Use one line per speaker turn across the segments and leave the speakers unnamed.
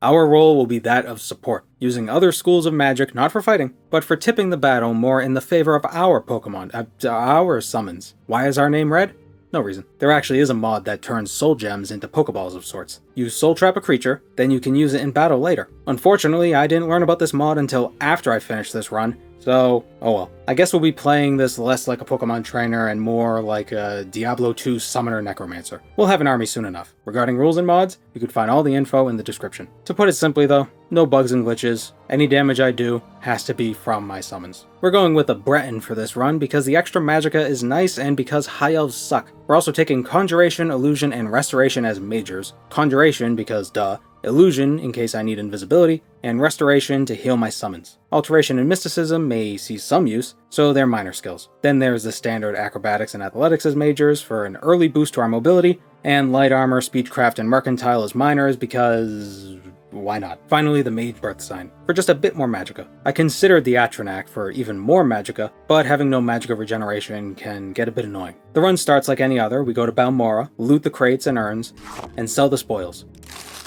Our role will be that of support, using other schools of magic not for fighting, but for tipping the battle more in the favor of our Pokemon, our summons. Why is our name red? No reason. There actually is a mod that turns soul gems into Pokeballs of sorts. You soul trap a creature, then you can use it in battle later. Unfortunately, I didn't learn about this mod until after I finished this run, so, oh well. I guess we'll be playing this less like a Pokemon trainer and more like a Diablo 2 Summoner Necromancer. We'll have an army soon enough. Regarding rules and mods, you can find all the info in the description. To put it simply though, no bugs and glitches. Any damage I do has to be from my summons. We're going with a Breton for this run because the extra magicka is nice and because high elves suck. We're also taking Conjuration, Illusion, and Restoration as majors. Conjuration because duh. Illusion, in case I need invisibility, and Restoration to heal my summons. Alteration and Mysticism may see some use, so they're minor skills. Then there's the standard Acrobatics and Athletics as majors for an early boost to our mobility, and Light Armor, Speechcraft, and Mercantile as minors because why not? Finally, the Mage Birth Sign, for just a bit more magicka. I considered the Atronac for even more magicka, but having no magicka regeneration can get a bit annoying. The run starts like any other. We go to Balmora, loot the crates and urns, and sell the spoils.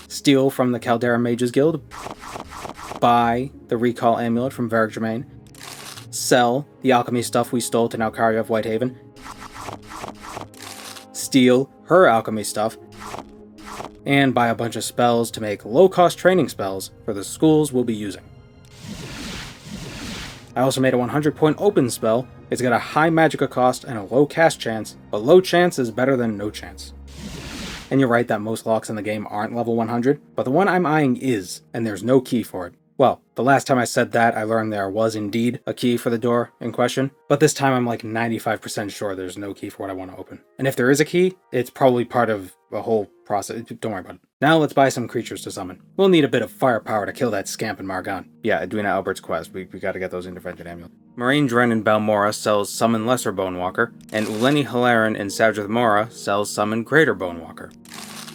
Steal from the Caldera Mages Guild, buy the Recall Amulet from Varric Germain, sell the alchemy stuff we stole to Nalcaria of Whitehaven, steal her alchemy stuff, and buy a bunch of spells to make low-cost training spells for the schools we'll be using. I also made a 100-point open spell. It's got a high magicka cost and a low cast chance, but low chance is better than no chance. And you're right that most locks in the game aren't level 100, but the one I'm eyeing is, and there's no key for it. Well, the last time I said that, I learned there was indeed a key for the door in question, but this time I'm like 95% sure there's no key for what I want to open. And if there is a key, it's probably part of a whole process. Don't worry about it. Now let's buy some creatures to summon. We'll need a bit of firepower to kill that scamp in Margon. Yeah, Edwina Albert's quest. We gotta get those intervention amulets. Moraine Dren in Balmora sells Summon Lesser Bonewalker, and Uleni Halaran in Sadrith Mora sells Summon Greater Bonewalker.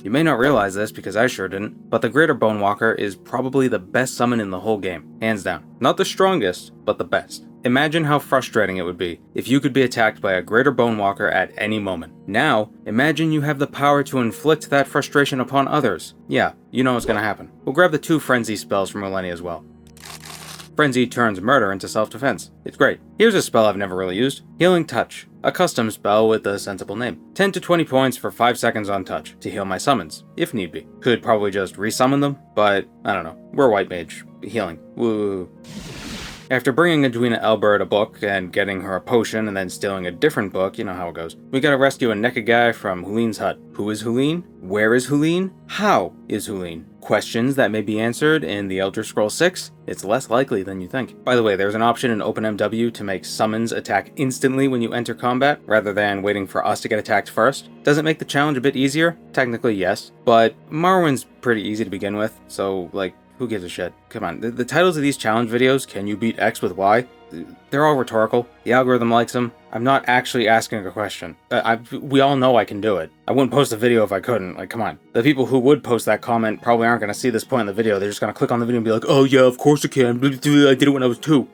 You may not realize this because I sure didn't, but the Greater Bonewalker is probably the best summon in the whole game, hands down. Not the strongest, but the best. Imagine how frustrating it would be if you could be attacked by a Greater Bonewalker at any moment. Now, imagine you have the power to inflict that frustration upon others. Yeah, you know what's gonna happen. We'll grab the 2 Frenzy spells from Uleni as well. Frenzy turns murder into self-defense. It's great. Here's a spell I've never really used. Healing Touch. A custom spell with a sensible name. 10 to 20 points for 5 seconds on touch to heal my summons, if need be. Could probably just resummon them, but I don't know. We're White Mage. Healing. Woo. After bringing Edwina Albert a book and getting her a potion and then stealing a different book, you know how it goes. We gotta rescue a naked guy from Hulin's hut. Who is Hulin? Where is Hulin? How is Hulin? Questions that may be answered in the Elder Scrolls 6? It's less likely than you think. By the way, there's an option in OpenMW to make summons attack instantly when you enter combat, rather than waiting for us to get attacked first. Does it make the challenge a bit easier? Technically, yes. But Morrowind's pretty easy to begin with, so, like, who gives a shit? Come on, the titles of these challenge videos, can you beat X with Y? They're all rhetorical. The algorithm likes them. I'm not actually asking a question. We all know I can do it. I wouldn't post a video if I couldn't. Like, come on. The people who would post that comment probably aren't going to see this point in the video. They're just going to click on the video and be like, oh yeah, of course I can. I did it when I was 2.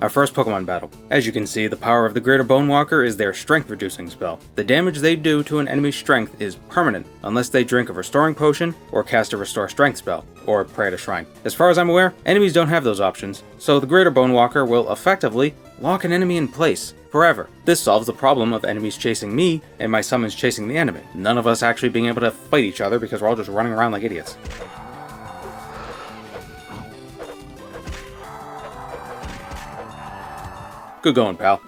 Our first Pokemon battle. As you can see, the power of the Greater Bonewalker is their strength reducing spell. The damage they do to an enemy's strength is permanent, unless they drink a restoring potion, or cast a restore strength spell, or pray at a shrine. As far as I'm aware, enemies don't have those options, so the Greater Bonewalker will effectively lock an enemy in place forever. This solves the problem of enemies chasing me and my summons chasing the enemy. None of us actually being able to fight each other because we're all just running around like idiots. Good going, pal.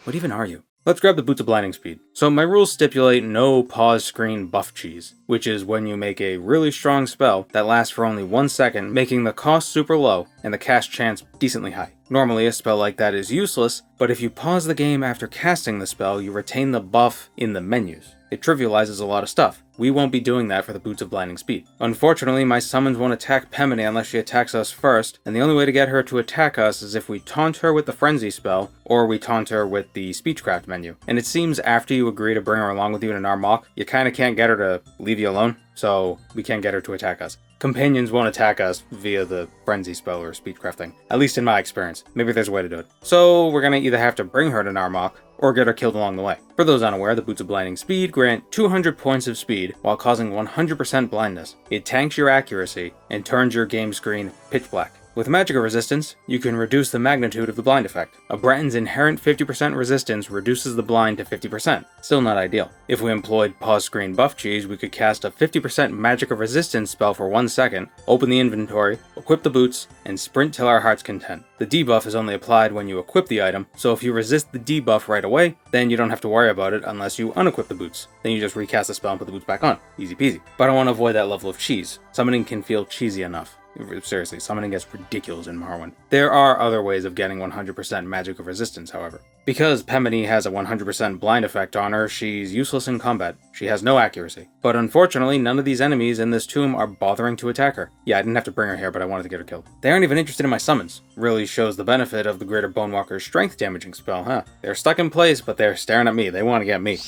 What even are you? Let's grab the Boots of Blinding Speed. So my rules stipulate no pause screen buff cheese, which is when you make a really strong spell that lasts for only 1 second, making the cost super low and the cast chance decently high. Normally a spell like that is useless, but if you pause the game after casting the spell, you retain the buff in the menus. It trivializes a lot of stuff. We won't be doing that for the Boots of Blinding Speed. Unfortunately, my summons won't attack Pemone unless she attacks us first, and the only way to get her to attack us is if we taunt her with the Frenzy spell, or we taunt her with the Speechcraft menu. And it seems after you agree to bring her along with you in an Armok, you kinda can't get her to leave you alone, so we can't get her to attack us. companions won't attack us via the frenzy spell or speechcraft thing, at least in my experience. Maybe there's a way to do it. So we're gonna either have to bring her to Narmok, or get her killed along the way. For those unaware, the Boots of Blinding Speed grant 200 points of speed while causing 100% blindness. It tanks your accuracy and turns your game screen pitch black. With Magicka resistance, you can reduce the magnitude of the blind effect. A Breton's inherent 50% resistance reduces the blind to 50%. Still not ideal. If we employed pause screen buff cheese, we could cast a 50% Magicka resistance spell for 1 second, open the inventory, equip the boots, and sprint till our heart's content. The debuff is only applied when you equip the item, so if you resist the debuff right away, then you don't have to worry about it unless you unequip the boots. Then you just recast the spell and put the boots back on. Easy peasy. But I want to avoid that level of cheese. Summoning can feel cheesy enough. Seriously, summoning gets ridiculous in Morrowind. There are other ways of getting 100% Magicka resistance, however. Because Pemini has a 100% blind effect on her, she's useless in combat. She has no accuracy. But unfortunately, none of these enemies in this tomb are bothering to attack her. Yeah, I didn't have to bring her here, but I wanted to get her killed. They aren't even interested in my summons. Really shows the benefit of the Greater Bonewalker's strength damaging spell, huh? They're stuck in place, but they're staring at me. They want to get me.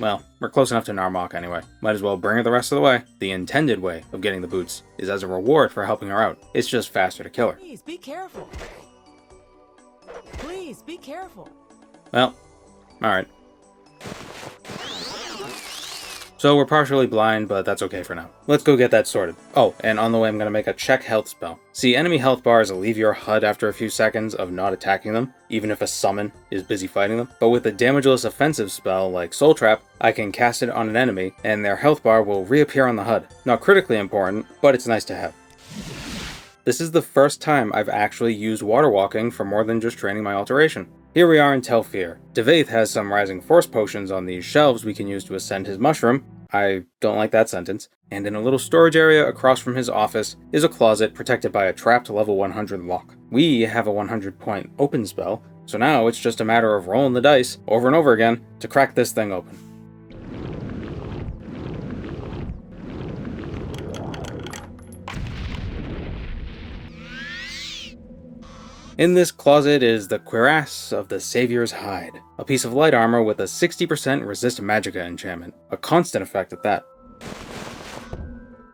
Well, we're close enough to Narmok anyway. Might as well bring her the rest of the way. The intended way of getting the boots is as a reward for helping her out. It's just faster to kill her.
Please be careful. Please be careful.
Well, alright. So we're partially blind, but that's okay for now. Let's go get that sorted. Oh, and on the way I'm going to make a check health spell. See, enemy health bars leave your HUD after a few seconds of not attacking them, even if a summon is busy fighting them. But with a damageless offensive spell like Soul Trap, I can cast it on an enemy, and their health bar will reappear on the HUD. Not critically important, but it's nice to have. This is the first time I've actually used water walking for more than just training my alteration. Here we are in Tel Fir. Devaith has some Rising Force potions on these shelves we can use to ascend his mushroom. I don't like that sentence. And in a little storage area across from his office is a closet protected by a trapped level 100 lock. We have a 100 point open spell, so now it's just a matter of rolling the dice over and over again to crack this thing open. In this closet is the cuirass of the Savior's Hide, a piece of light armor with a 60% resist Magicka enchantment, a constant effect at that.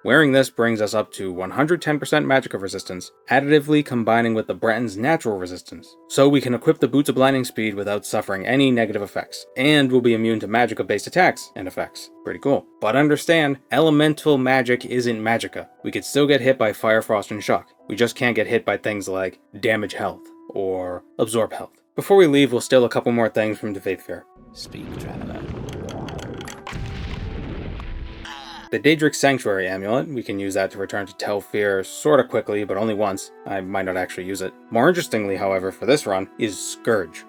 Wearing this brings us up to 110% Magicka resistance, additively combining with the Breton's natural resistance. So we can equip the Boots of Blinding Speed without suffering any negative effects, and we'll be immune to Magicka-based attacks and effects. Pretty cool. But understand, elemental magic isn't Magicka. We could still get hit by Fire, Frost, and Shock. We just can't get hit by things like damage health or absorb health. Before we leave, we'll steal a couple more things from Devaith Fair.
Speak, traveler.
The Daedric Sanctuary Amulet, we can use that to return to Tel Fir sorta quickly, but only once. I might not actually use it. More interestingly, however, for this run, is Scourge.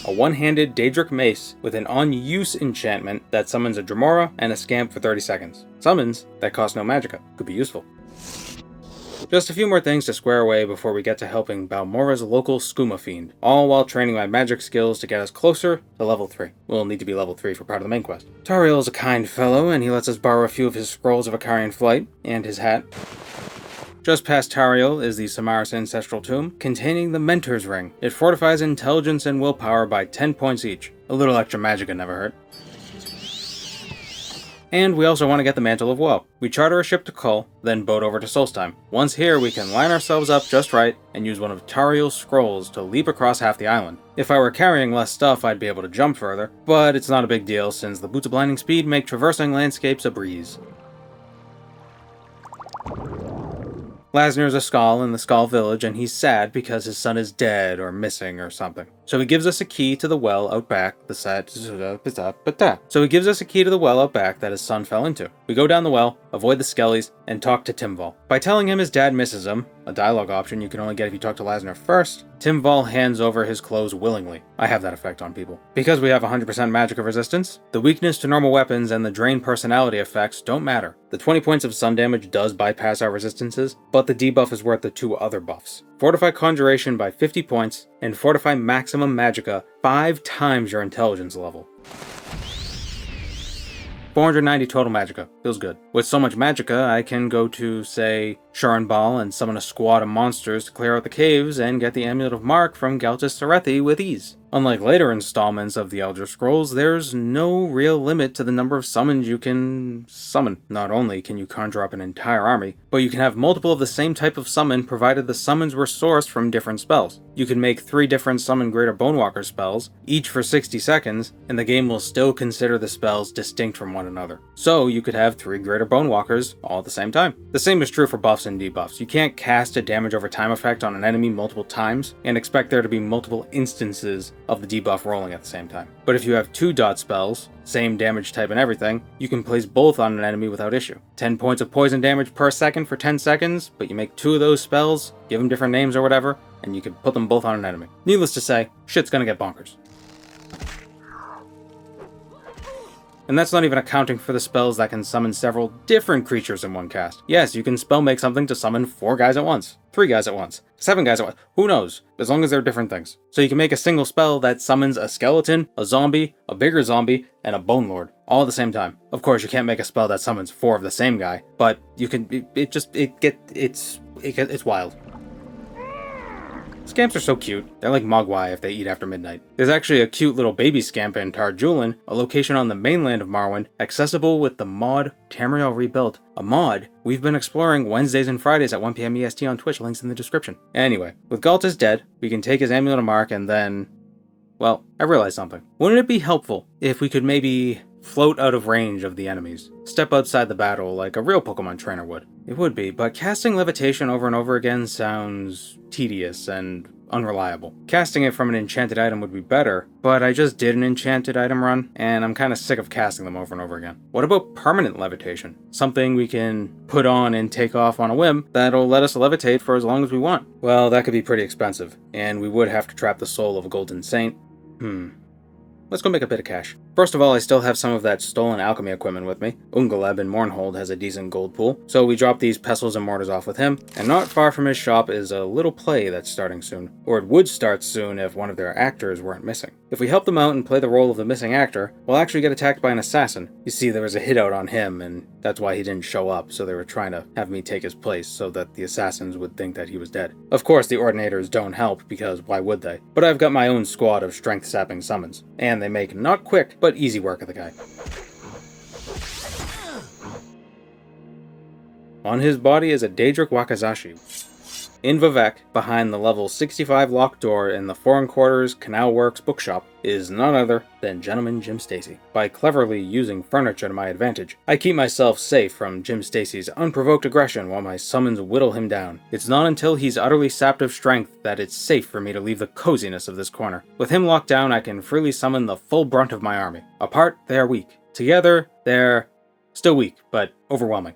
A one-handed Daedric Mace with an on-use enchantment that summons a Dremora and a Scamp for 30 seconds. Summons that cost no Magicka. Could be useful. Just a few more things to square away before we get to helping Balmora's local Skooma Fiend, all while training my magic skills to get us closer to level 3. We'll need to be level 3 for part of the main quest. Tariel is a kind fellow, and he lets us borrow a few of his scrolls of Icarian Flight, and his hat. Just past Tariel is the Samaris Ancestral Tomb, containing the Mentor's Ring. It fortifies intelligence and willpower by 10 points each. A little extra Magicka never hurt. And we also want to get the Mantle of Woe. We charter a ship to Kull, then boat over to Solstheim. Once here, we can line ourselves up just right and use one of Tariel's scrolls to leap across half the island. If I were carrying less stuff, I'd be able to jump further, but it's not a big deal since the Boots of Blinding Speed make traversing landscapes a breeze. Lasner's a Skull in the Skull Village, and he's sad because his son is dead or missing or something. So he gives us a key to the well out back, that his son fell into. We go down the well, avoid the skellies, and talk to Timval. By telling him his dad misses him, a dialogue option you can only get if you talk to Lasner first, Timval hands over his clothes willingly. I have that effect on people. Because we have 100% Magicka resistance, the weakness to normal weapons and the drain personality effects don't matter. The 20 points of sun damage does bypass our resistances, but the debuff is worth the 2 other buffs. Fortify Conjuration by 50 points, and Fortify Maximum Magicka 5 times your intelligence level. 490 total magicka. Feels good. With so much magicka, I can go to, say, Ball and summon a squad of monsters to clear out the caves and get the Amulet of Mark from Galtus Serethi with ease. Unlike later installments of the Elder Scrolls, there's no real limit to the number of summons you can summon. Not only can you conjure up an entire army, but you can have multiple of the same type of summon provided the summons were sourced from different spells. You can make 3 different Summon Greater Bonewalker spells, each for 60 seconds, and the game will still consider the spells distinct from one another. So you could have 3 Greater Bonewalkers all at the same time. The same is true for buffs and debuffs. You can't cast a damage over time effect on an enemy multiple times and expect there to be multiple instances of the debuff rolling at the same time. But if you have 2 dot spells, same damage type and everything, you can place both on an enemy without issue. 10 points of poison damage per second for 10 seconds, but you make 2 of those spells, give them different names or whatever, and you can put them both on an enemy. Needless to say, shit's gonna get bonkers. And that's not even accounting for the spells that can summon several different creatures in one cast. Yes, you can spell make something to summon 4 guys at once, 3 guys at once, 7 guys at once, who knows, as long as they're different things. So you can make a single spell that summons a skeleton, a zombie, a bigger zombie, and a bone lord, all at the same time. Of course, you can't make a spell that summons 4 of the same guy, but you can, it's wild. Scamps are so cute. They're like Mogwai if they eat after midnight. There's actually a cute little baby scamp in Tarjulin, a location on the mainland of Morrowind, accessible with the mod Tamriel Rebuilt. A mod we've been exploring Wednesdays and Fridays at 1 PM EST on Twitch, links in the description. Anyway, with Galtus dead, we can take his Amulet of Mark and then... Well, I realized something. Wouldn't it be helpful if we could maybe float out of range of the enemies? Step outside the battle like a real Pokemon trainer would. It would be, but casting Levitation over and over again sounds tedious and unreliable. Casting it from an enchanted item would be better, but I just did an enchanted item run, and I'm kind of sick of casting them over and over again. What about permanent levitation? Something we can put on and take off on a whim that'll let us levitate for as long as we want. Well, that could be pretty expensive, and we would have to trap the soul of a golden saint. Let's go make a bit of cash. First of all, I still have some of that stolen alchemy equipment with me. Ungaleb in Mournhold has a decent gold pool, so we drop these pestles and mortars off with him, and not far from his shop is a little play that's starting soon. Or it would start soon if one of their actors weren't missing. If we help them out and play the role of the missing actor, we'll actually get attacked by an assassin. You see, there was a hit out on him, and that's why he didn't show up, so they were trying to have me take his place so that the assassins would think that he was dead. Of course, the Ordinators don't help, because why would they? But I've got my own squad of strength-sapping summons, and they make not quick, but easy work of the guy. On his body is a Daedric Wakizashi. In Vivek, behind the level 65 locked door in the Foreign Quarters Canal Works bookshop, is none other than Gentleman Jim Stacy. By cleverly using furniture to my advantage, I keep myself safe from Jim Stacy's unprovoked aggression while my summons whittle him down. It's not until he's utterly sapped of strength that it's safe for me to leave the coziness of this corner. With him locked down, I can freely summon the full brunt of my army. Apart, they are weak. Together, they're still weak, but overwhelming.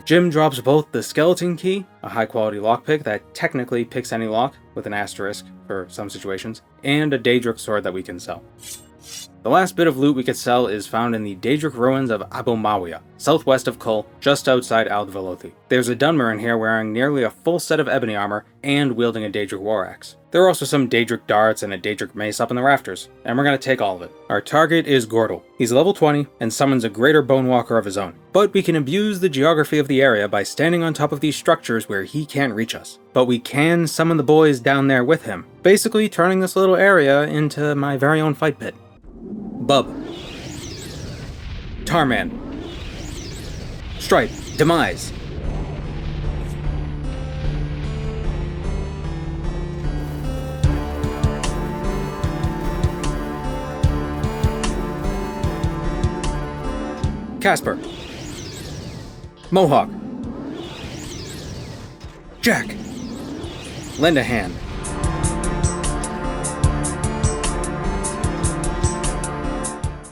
Jim drops both the Skeleton Key, a high-quality lockpick that technically picks any lock, with an asterisk for some situations, and a Daedric sword that we can sell. The last bit of loot we could sell is found in the Daedric ruins of Abomawia, southwest of Kull, just outside Ald-Velothi. There's a Dunmer in here wearing nearly a full set of ebony armor and wielding a Daedric war axe. There are also some Daedric darts and a Daedric mace up in the rafters, and we're going to take all of it. Our target is Gordel. He's level 20 and summons a greater Bonewalker of his own. But we can abuse the geography of the area by standing on top of these structures where he can't reach us. But we can summon the boys down there with him, basically turning this little area into my very own fight pit. Bub. Tarman. Stripe. Demise. Casper. Mohawk. Jack. Lend a hand.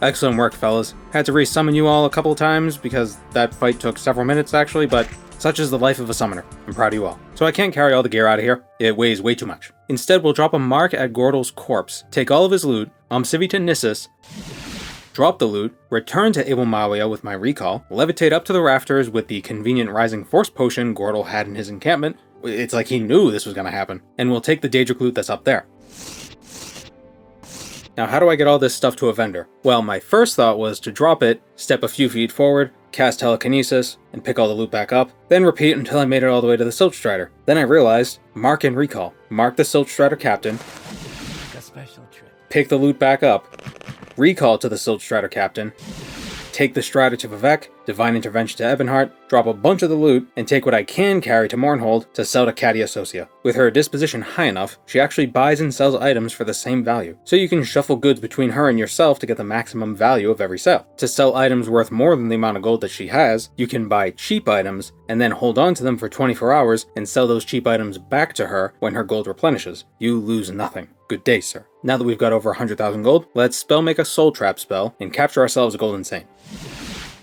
Excellent work, fellas. Had to resummon you all a couple times because that fight took several minutes actually, but such is the life of a summoner. I'm proud of you all. So I can't carry all the gear out of here. It weighs way too much. Instead, we'll drop a mark at Gordel's corpse, take all of his loot, Civitan Nissus, drop the loot, return to Abomawia with my recall, levitate up to the rafters with the convenient Rising Force potion Gordel had in his encampment, It's like he knew this was going to happen. And we'll take the Daedric loot that's up there. Now, how do I get all this stuff to a vendor? Well, my first thought was to drop it, step a few feet forward, cast telekinesis, and pick all the loot back up, then repeat until I made it all the way to the Silt Strider. Then I realized, mark and recall. Mark the Silt Strider captain,
A special trip.
pick the loot back up, recall to the Silt Strider captain, take the Strider to Vivek, Divine Intervention to Ebonheart, drop a bunch of the loot, and take what I can carry to Mournhold to sell to Cadia Socia. With her disposition high enough, she actually buys and sells items for the same value, so you can shuffle goods between her and yourself to get the maximum value of every sale. To sell items worth more than the amount of gold that she has, you can buy cheap items, and then hold on to them for 24 hours and sell those cheap items back to her when her gold replenishes. You lose nothing. Good day, sir. Now that we've got over 100,000 gold, let's spell make a soul trap spell and capture ourselves a golden saint.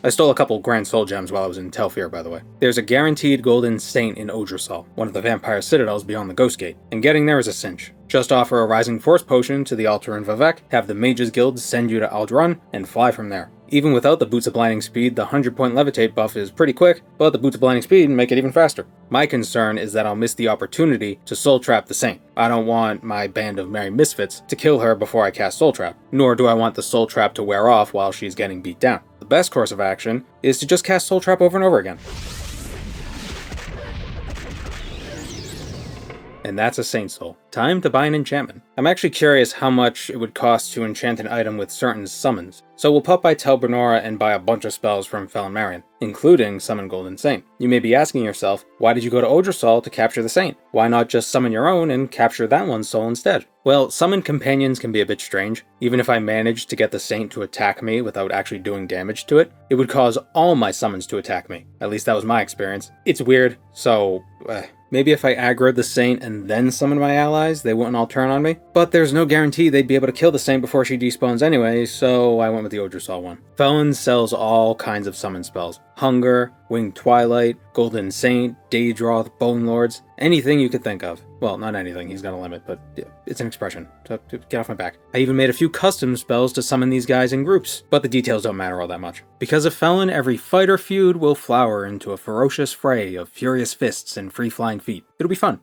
I stole a couple grand soul gems while I was in Telfir, by the way. There's a guaranteed golden saint in Odrysal, one of the vampire citadels beyond the Ghost Gate, and getting there is a cinch. Just offer a Rising Force potion to the altar in Vivek, have the Mages Guild send you to Alderaan, and fly from there. Even without the Boots of Blinding Speed, the 100-point Levitate buff is pretty quick, but the Boots of Blinding Speed make it even faster. My concern is that I'll miss the opportunity to Soul Trap the Saint. I don't want my band of merry misfits to kill her before I cast Soul Trap, nor do I want the Soul Trap to wear off while she's getting beat down. The best course of action is to just cast Soul Trap over and over again. And that's a Saint Soul. Time to buy an enchantment. I'm actually curious how much it would cost to enchant an item with certain summons, so we'll pop by Tel Bernora and buy a bunch of spells from Felon Marion, including Summon Golden Saint. You may be asking yourself, why did you go to Odrysal to capture the Saint? Why not just summon your own and capture that one's soul instead? Well, summoned companions can be a bit strange. Even if I managed to get the Saint to attack me without actually doing damage to it, it would cause all my summons to attack me. At least that was my experience. It's weird, so maybe if I aggroed the Saint and then summoned my allies, they wouldn't all turn on me. But there's no guarantee they'd be able to kill the Saint before she despawns anyway, so I went with the Odrysal one. Felon sells all kinds of summon spells. Hunger, Winged Twilight, Golden Saint, Daedroth, Bone Lords, anything you could think of. Well, not anything, he's got a limit, but it's an expression, so get off my back. I even made a few custom spells to summon these guys in groups, but the details don't matter all that much. Because of Felon, every fight or feud will flower into a ferocious fray of furious fists and free-flying feet. It'll be fun.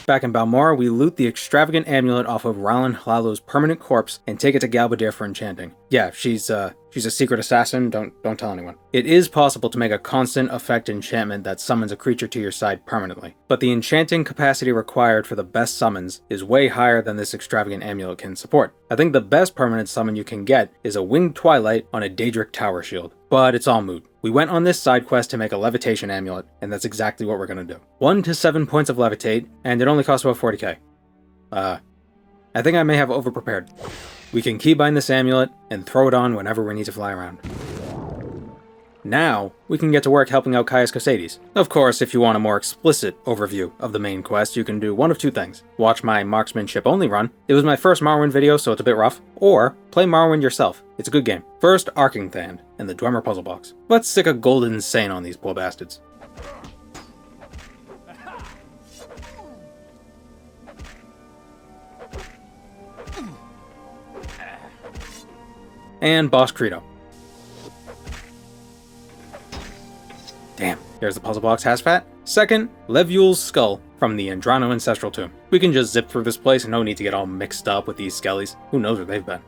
Back in Balmora, we loot the extravagant amulet off of Rowland Hlalo's permanent corpse and take it to Galbadir for enchanting. Yeah, she's a secret assassin, don't tell anyone. It is possible to make a constant effect enchantment that summons a creature to your side permanently, but the enchanting capacity required for the best summons is way higher than this extravagant amulet can support. I think the best permanent summon you can get is a Winged Twilight on a Daedric Tower Shield, but it's all moot. We went on this side quest to make a Levitation amulet, and that's exactly what we're gonna do. 1 to 7 points of Levitate, and it only costs about 40k. I think I may have overprepared. We can keybind this amulet and throw it on whenever we need to fly around. Now, we can get to work helping out Caius Cosades. Of course, if you want a more explicit overview of the main quest, you can do one of two things. Watch my marksmanship only run. It was my first Morrowind video, so it's a bit rough. Or, play Morrowind yourself. It's a good game. First, Arkingthand, and the Dwemer puzzle box. Let's stick a Golden Saint on these poor bastards. And Boss Credo. Damn, here's the puzzle box Hasfat. Second, Levuel's skull from the Andrano Ancestral Tomb. We can just zip through this place and no need to get all mixed up with these skellies. Who knows where they've been.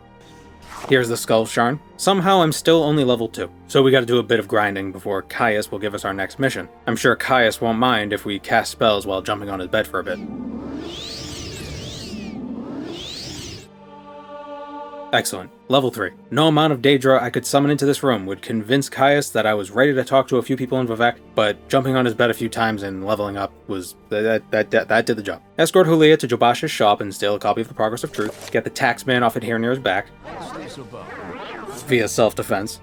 Here's the Skull Sharn. Somehow I'm still only level 2, so we gotta do a bit of grinding before Caius will give us our next mission. I'm sure Caius won't mind if we cast spells while jumping on his bed for a bit. Excellent. Level 3. No amount of Daedra I could summon into this room would convince Caius that I was ready to talk to a few people in Vivek, but jumping on his bed a few times and leveling up was... that did the job. Escort Hulia to Jobash's shop and steal a copy of the Progress of Truth, get the taxman off adhere near his back, via self-defense.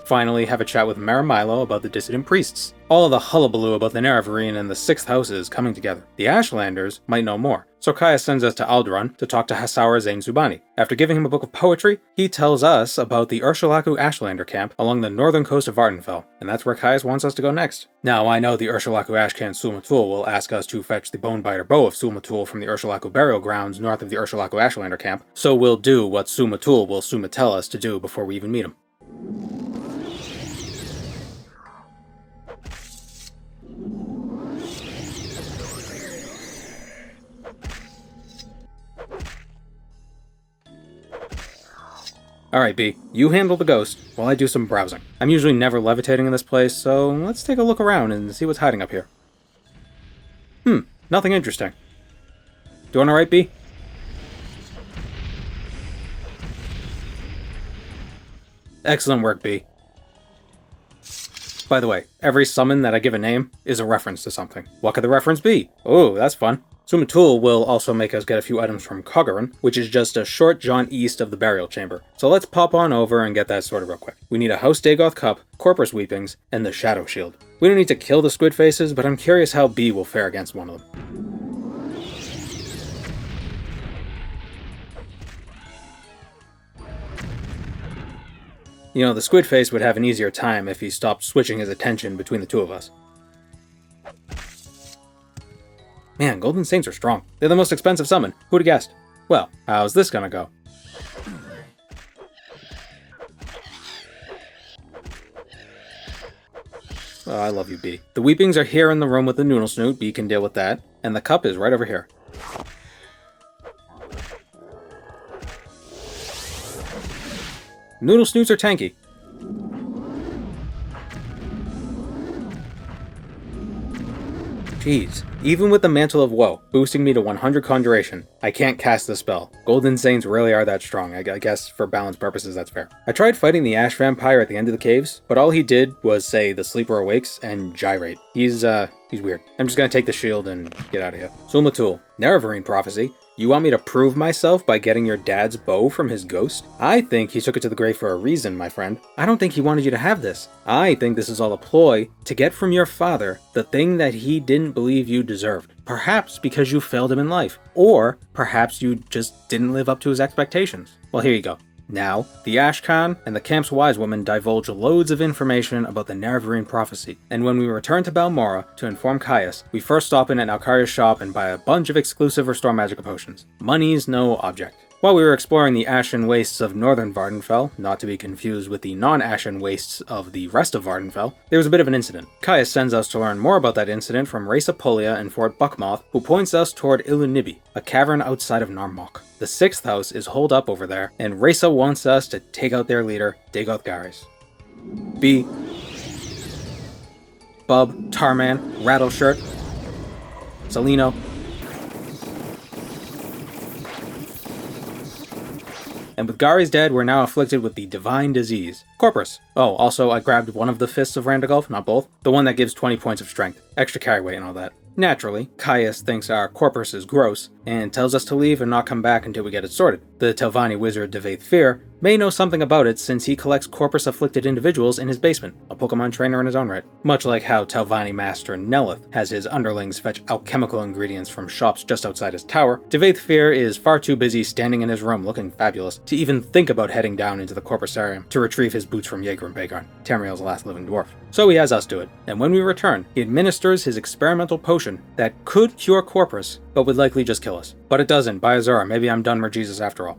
Finally, have a chat with Maramilo about the dissident priests. All of the hullabaloo about the Nerevarine and the 6th houses coming together. The Ashlanders might know more, so Caius sends us to Alderaan to talk to Hassauer Zain Zubani. After giving him a book of poetry, he tells us about the Urshilaku Ashlander camp along the northern coast of Vardenfell, and that's where Caius wants us to go next. Now, I know the Urshilaku Ashcan Sulmatul will ask us to fetch the Bonebiter Bow of Sulmatul from the Urshilaku burial grounds north of the Urshilaku Ashlander camp, so we'll do what Sulmatul will tell us to do before we even meet him. Alright, B, you handle the ghost while I do some browsing. I'm usually never levitating in this place, so let's take a look around and see what's hiding up here. Nothing interesting. Do you want to write, B? Excellent work, B. By the way, every summon that I give a name is a reference to something. What could the reference be? Oh, that's fun. Sumatul will also make us get a few items from Coggeran, which is just a short jaunt east of the burial chamber. So let's pop on over and get that sorted real quick. We need a House Dagoth cup, Corprus weepings, and the Shadow Shield. We don't need to kill the squid faces, but I'm curious how B will fare against one of them. You know, the squid face would have an easier time if he stopped switching his attention between the two of us. Man, Golden Saints are strong. They're the most expensive summon. Who'd have guessed? Well, how's this gonna go? Oh, I love you, B. The weepings are here in the room with the noodle snoot. B can deal with that. And the cup is right over here. Noodle snoots are tanky. Jeez, even with the Mantle of Woe boosting me to 100 Conjuration, I can't cast the spell. Golden Saints really are that strong. I guess for balance purposes that's fair. I tried fighting the Ash Vampire at the end of the caves, but all he did was say the Sleeper Awakes and gyrate. He's weird. I'm just gonna take the shield and get out of here. Sumatul, Nerevarine Prophecy. You want me to prove myself by getting your dad's bow from his ghost? I think he took it to the grave for a reason, my friend. I don't think he wanted you to have this. I think this is all a ploy to get from your father the thing that he didn't believe you deserved. Perhaps because you failed him in life. Or perhaps you just didn't live up to his expectations. Well, here you go. Now, the Ashcan and the camp's wise woman divulge loads of information about the Nerevarine prophecy, and when we return to Balmora to inform Caius, we first stop in at Alkaria's shop and buy a bunch of exclusive Restore Magica potions. Money's no object. While we were exploring the ashen wastes of northern Vardenfell, not to be confused with the non-ashen wastes of the rest of Vardenfell, there was a bit of an incident. Caius sends us to learn more about that incident from Reza Polia and Fort Buckmoth, who points us toward Ilunibi, a cavern outside of Narmok. The 6th house is holed up over there, and Reza wants us to take out their leader, Dagoth Garis. B. Bub, Tarman, Rattleshirt, Salino. And with Gari's dead, we're now afflicted with the divine disease. Corprus. Oh, also I grabbed one of the fists of Randagulf, not both. The one that gives 20 points of strength, extra carry weight and all that. Naturally, Caius thinks our Corprus is gross, and tells us to leave and not come back until we get it sorted. The Telvanni wizard Devaith Fear may know something about it since he collects Corprus-afflicted individuals in his basement, a Pokemon trainer in his own right. Much like how Telvanni master Nelith has his underlings fetch alchemical ingredients from shops just outside his tower, Devaith Fear is far too busy standing in his room looking fabulous to even think about heading down into the Corprusarium to retrieve his boots from Jaeger and Bagarn, Tamriel's last living dwarf. So he has us do it, and when we return, he administers his experimental potion that could cure Corprus, but would likely just kill us. But it doesn't, by Azura, maybe I'm done with Jesus after all.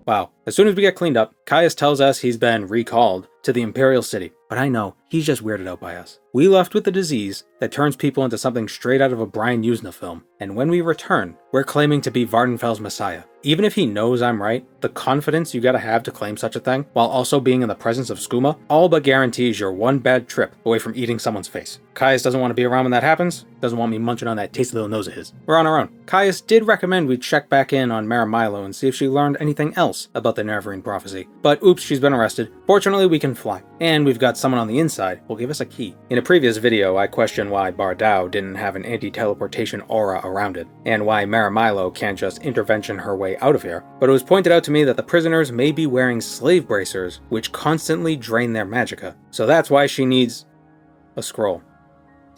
Wow, as soon as we get cleaned up, Caius tells us he's been recalled to the Imperial City, but I know, he's just weirded out by us. We left with the disease that turns people into something straight out of a Brian Usna film, and when we return, we're claiming to be Vardenfell's messiah. Even if he knows I'm right, the confidence you gotta have to claim such a thing, while also being in the presence of skooma, all but guarantees you're one bad trip away from eating someone's face. Caius doesn't want to be around when that happens, doesn't want me munching on that tasty little nose of his. We're on our own. Caius did recommend we check back in on Mara Milo and see if she learned anything else about the Nerevarine prophecy, but oops, she's been arrested. Fortunately, we can fly, and we've got someone on the inside who'll give us a key. In a previous video, I questioned why Bardau didn't have an anti-teleportation aura around it, and why Mara Milo can't just intervention her way out of here, but it was pointed out to me that the prisoners may be wearing slave bracers, which constantly drain their magicka, so that's why she needs a scroll.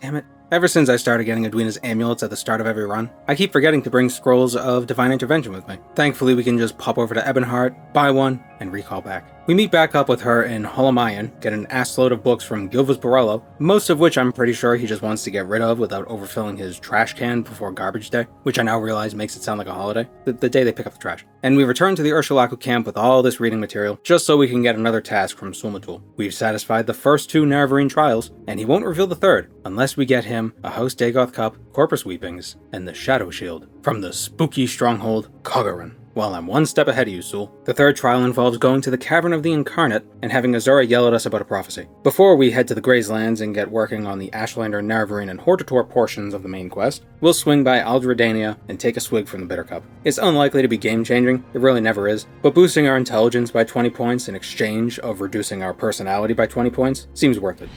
Damn it. Ever since I started getting Edwina's amulets at the start of every run, I keep forgetting to bring scrolls of divine intervention with me. Thankfully, we can just pop over to Ebonheart, buy one, and recall back. We meet back up with her in Holamayan, get an assload of books from Gilvas Borello, most of which I'm pretty sure he just wants to get rid of without overfilling his trash can before garbage day, which I now realize makes it sound like a holiday, the day they pick up the trash. And we return to the Urshilaku camp with all this reading material, just so we can get another task from Sumatul. We've satisfied the first 2 Nerevarine trials, and he won't reveal the third, unless we get him a House Dagoth cup, Corpus weepings, and the Shadow Shield from the spooky stronghold Coggeran. Well, I'm one step ahead of you, Sul. The third trial involves going to the Cavern of the Incarnate and having Azura yell at us about a prophecy. Before we head to the Grazelands and get working on the Ashlander, Nerevarine, and Hortator portions of the main quest, we'll swing by Aldredania and take a swig from the Bitter Cup. It's unlikely to be game-changing, it really never is, but boosting our intelligence by 20 points in exchange of reducing our personality by 20 points seems worth it.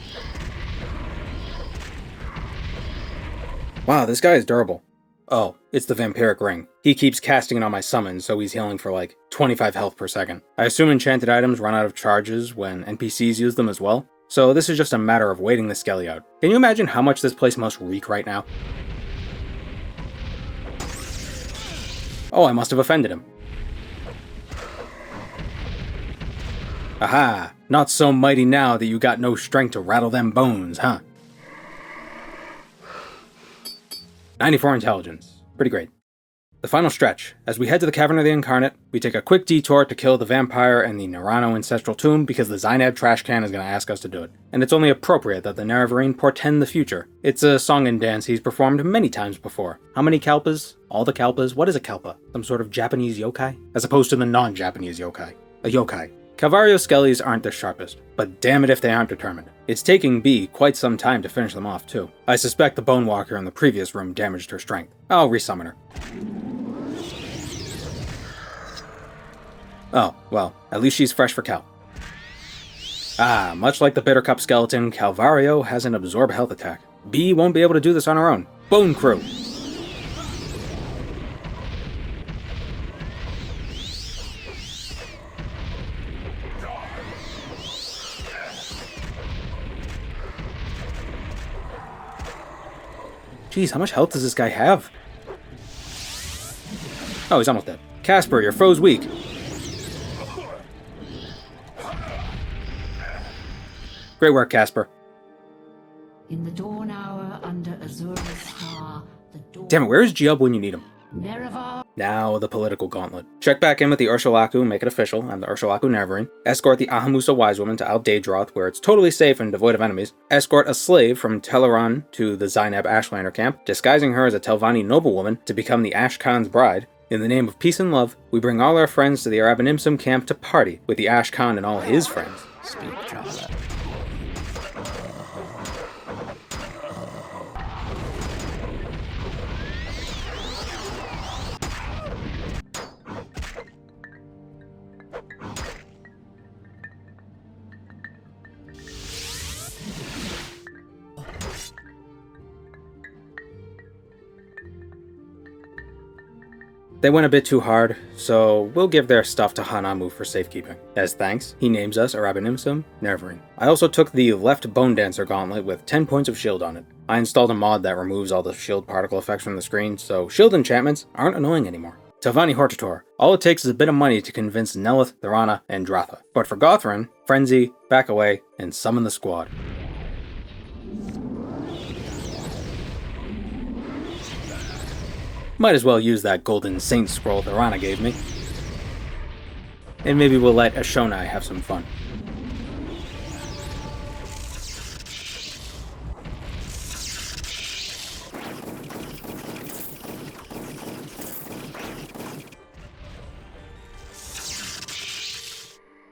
Wow, this guy is durable. Oh, it's the Vampiric Ring. He keeps casting it on my summons, so he's healing for like 25 health per second. I assume enchanted items run out of charges when NPCs use them as well, so this is just a matter of waiting the Skelly out. Can you imagine how much this place must reek right now? Oh, I must have offended him. Aha! Not so mighty now that you got no strength to rattle them bones, huh? 94 intelligence. Pretty great. The final stretch. As we head to the Cavern of the Incarnate, we take a quick detour to kill the vampire and the Nerano ancestral tomb because the Zynab trash can is going to ask us to do it. And it's only appropriate that the Nerevarine portend the future. It's a song and dance he's performed many times before. How many Kalpas? All the Kalpas? What is a Kalpa? Some sort of Japanese yokai? As opposed to the non-Japanese yokai. A yokai. Calvario Skellies aren't the sharpest, but damn it if they aren't determined. It's taking B quite some time to finish them off, too. I suspect the Bone Walker in the previous room damaged her strength. I'll resummon her. Oh, well, at least she's fresh for Cal. Ah, much like the Bitter Cup skeleton, Calvario has an absorb health attack. B won't be able to do this on her own. Bone Crew! Jeez, how much health does this guy have? Oh, he's almost dead. Casper, your foe's weak. Great work, Casper.
In the dawn hour under Azura's star, the dawn...
Damn it, where is Giub when you need him?
Nerevar...
Now the political gauntlet. Check back in with the Urshilaku, make it official. I'm the Urshilaku Nerevarine. Escort the Ahamusa Wise Woman to Al Daedroth, where it's totally safe and devoid of enemies. Escort a slave from Teleron to the Zynab Ashlander camp, disguising her as a Telvanni noblewoman to become the Ash Khan's bride. In the name of peace and love, we bring all our friends to the Arabanimsum camp to party with the Ash Khan and all his friends.
Speak, traveler.
They went a bit too hard, so we'll give their stuff to Hanamu for safekeeping. As thanks, he names us Arabanimsum Nerevarine. I also took the left Bone Dancer gauntlet with 10 points of shield on it. I installed a mod that removes all the shield particle effects from the screen, so shield enchantments aren't annoying anymore. Telvanni Hortator. All it takes is a bit of money to convince Nelith, Thorana, and Dratha. But for Gothrin, Frenzy, back away, and summon the squad. Might as well use that golden saint scroll Thorana gave me. And maybe we'll let Ashonai have some fun.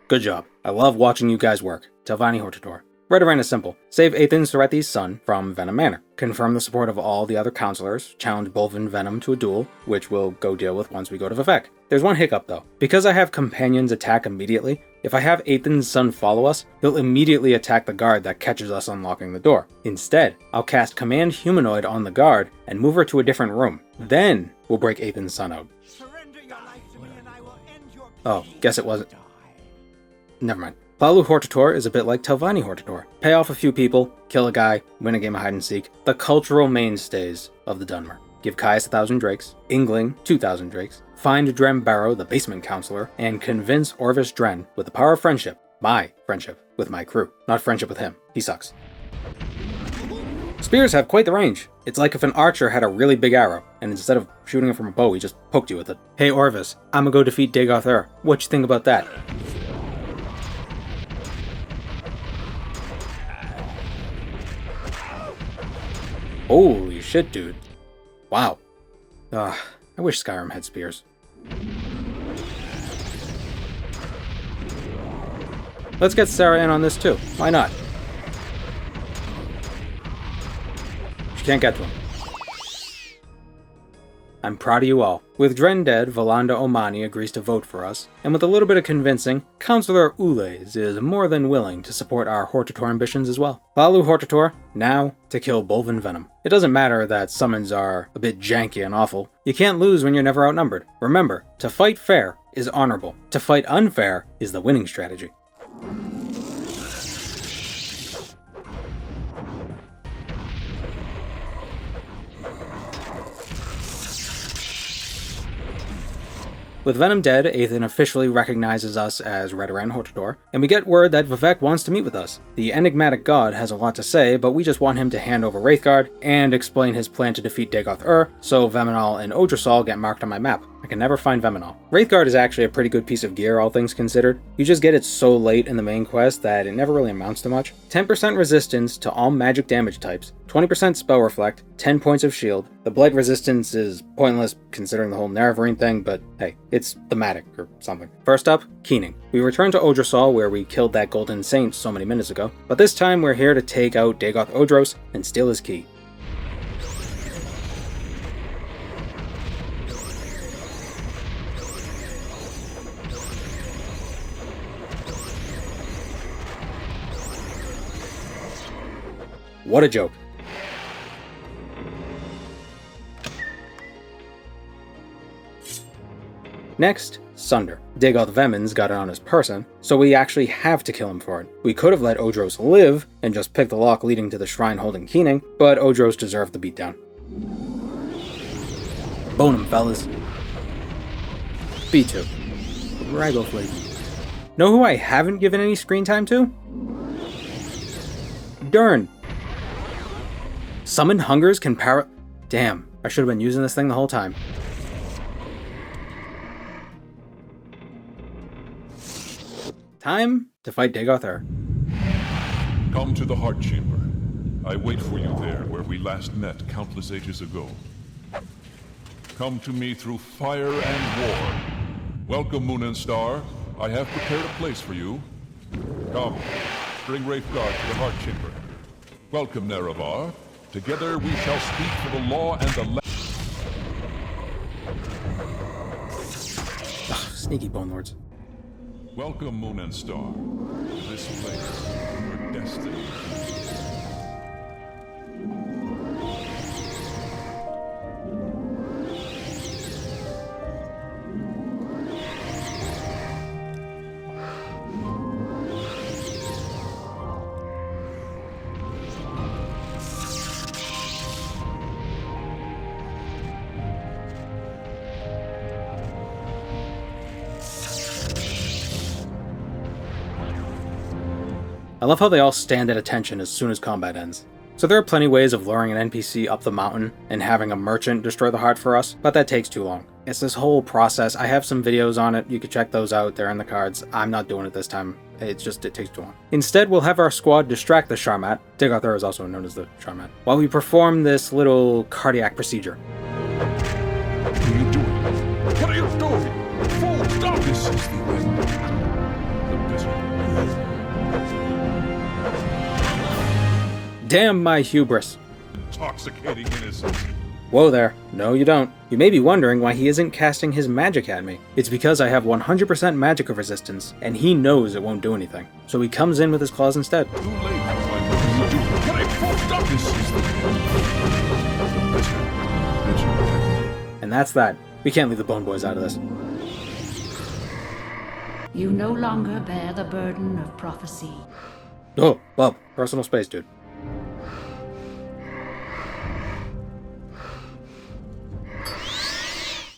Good job. I love watching you guys work. Telvanni Hortator. Redoran is simple. Save Aethan Sorethi's son from Venom Manor. Confirm the support of all the other counselors. Challenge Bolvin Venom to a duel, which we'll go deal with once we go to Vivek. There's one hiccup though. Because I have companions attack immediately, if I have Aethan's son follow us, he'll immediately attack the guard that catches us unlocking the door. Instead, I'll cast Command Humanoid on the guard and move her to a different room. Then, we'll break Aethan's son out. Oh, guess it wasn't. Never mind. Palu Hortator is a bit like Telvanni Hortator. Pay off a few people, kill a guy, win a game of hide and seek. The cultural mainstays of the Dunmer. Give Caius 1,000 drakes, Ingling 2,000 drakes, find Drem Barrow, the basement counselor, and convince Orvis Dren with the power of friendship. My friendship with my crew, not friendship with him. He sucks. Spears have quite the range. It's like if an archer had a really big arrow, and instead of shooting it from a bow, he just poked you with it. Hey Orvis, I'ma go defeat Dagoth. What you think about that? Holy shit, dude. Wow. I wish Skyrim had spears. Let's get Sarah in on this too. Why not? She can't get to him. I'm proud of you all. With Dren dead, Valanda Omani agrees to vote for us, and with a little bit of convincing, Councillor Ules is more than willing to support our Hortator ambitions as well. Lalu Hortator, now to kill Bolvin Venom. It doesn't matter that summons are a bit janky and awful. You can't lose when you're never outnumbered. Remember, to fight fair is honorable. To fight unfair is the winning strategy. With Venom dead, Athan officially recognizes us as Redoran Hortator, and we get word that Vivek wants to meet with us. The enigmatic god has a lot to say, but we just want him to hand over Wraithguard and explain his plan to defeat Dagoth so Veminal and Odrosol get marked on my map. I can never find Veminal. Wraithguard is actually a pretty good piece of gear, all things considered. You just get it so late in the main quest that it never really amounts to much. 10% resistance to all magic damage types, 20% spell reflect, 10 points of shield. The blight resistance is pointless considering the whole Nerevarine thing, but hey, it's thematic or something. First up, Keening. We return to Odrosol where we killed that Golden Saint so many minutes ago, but this time we're here to take out Dagoth Odros and steal his key. What a joke. Next, Sunder. Dagoth Vemin's got it on his person, so we actually have to kill him for it. We could have let Odros live and just picked the lock leading to the shrine holding Keening, but Odros deserved the beatdown. Bone him, fellas. B2. Riboflavin. Know who I haven't given any screen time to? Dern. Summoned Hungers can power... Damn, I should have been using this thing the whole time. Time to fight Dagoth.
Come to the Heart Chamber. I wait for you there where we last met countless ages ago. Come to me through fire and war. Welcome, Moon and Star. I have prepared a place for you. Come, bring Wraithguard to the Heart Chamber. Welcome, Nerevar. Together we shall speak for the law and the
Sneaky Bone Lords.
Welcome, Moon and Star, to this place, your destiny.
I love how they all stand at attention as soon as combat ends. So there are plenty ways of luring an NPC up the mountain and having a merchant destroy the heart for us, but that takes too long. It's this whole process. I have some videos on it, you can check those out, they're in the cards. I'm not doing it this time, it takes too long. Instead, we'll have our squad distract the Sharmat, Dagoth is also known as the Sharmat, while we perform this little cardiac procedure.
What are you doing? What are you doing? Fool, stop! This is the end. The bitter.
Damn my hubris.
Intoxicating innocence.
Whoa there. No, you don't. You may be wondering why he isn't casting his magic at me. It's because I have 100% magica resistance, and he knows it won't do anything. So he comes in with his claws instead.
Too late. What are you doing? Stop! This is the bitter.
And that's that. We can't leave the Bone Boys out of this.
You no longer bear the burden of prophecy.
Oh, well, personal space, dude.